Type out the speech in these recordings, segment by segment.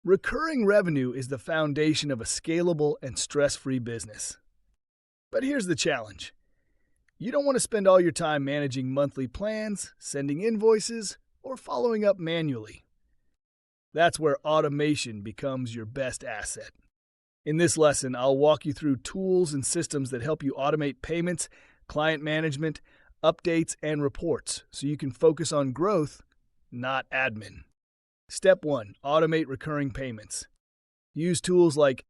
Recurring revenue is the foundation of a scalable and stress-free business. But here's the challenge. You don't want to spend all your time managing monthly plans, sending invoices, or following up manually. That's where automation becomes your best asset. In this lesson, I'll walk you through tools and systems that help you automate payments, client management, updates, and reports so you can focus on growth, not admin. Step 1. Automate recurring payments. Use tools like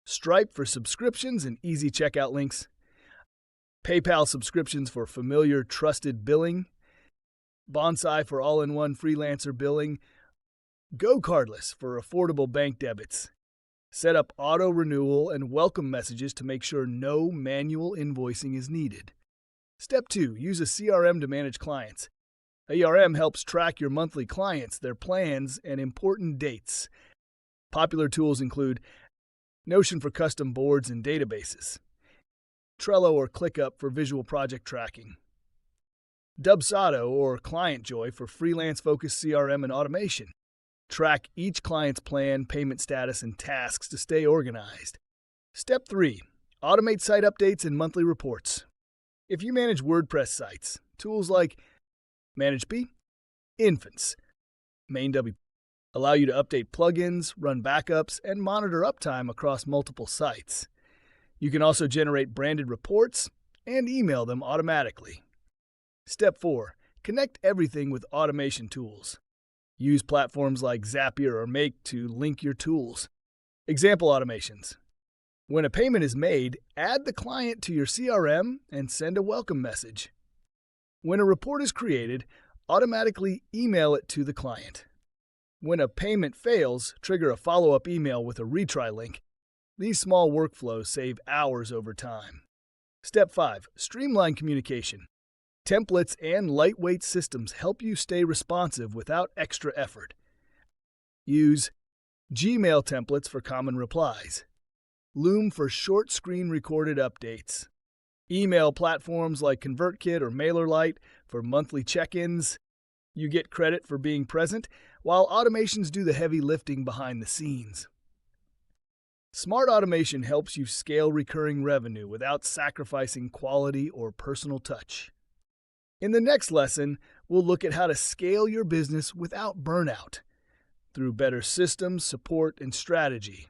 Stripe for subscriptions and easy checkout links, PayPal subscriptions for familiar, trusted billing, Bonsai for all-in-one freelancer billing, Go Cardless for affordable bank debits. Set up auto-renewal and welcome messages to make sure no manual invoicing is needed. Step 2. Use a CRM to manage clients. ARM helps track your monthly clients, their plans, and important dates. Popular tools include Notion for custom boards and databases, Trello or ClickUp for visual project tracking, Dubsado or ClientJoy for freelance-focused CRM and automation. Track each client's plan, payment status, and tasks to stay organized. Step 3. Automate site updates and monthly reports. If you manage WordPress sites, tools like ManageB, Infants, MainW allow you to update plugins, run backups, and monitor uptime across multiple sites. You can also generate branded reports and email them automatically. Step 4. Connect everything with automation tools. Use platforms like Zapier or Make to link your tools. Example automations. When a payment is made, add the client to your CRM and send a welcome message. When a report is created, automatically email it to the client. When a payment fails, trigger a follow-up email with a retry link. These small workflows save hours over time. Step 5. Streamline communication. Templates and lightweight systems help you stay responsive without extra effort. Use Gmail templates for common replies, Loom for short screen recorded updates, email platforms like ConvertKit or MailerLite for monthly check-ins. You get credit for being present, while automations do the heavy lifting behind the scenes. Smart automation helps you scale recurring revenue without sacrificing quality or personal touch. In the next lesson, we'll look at how to scale your business without burnout through better systems, support, and strategy.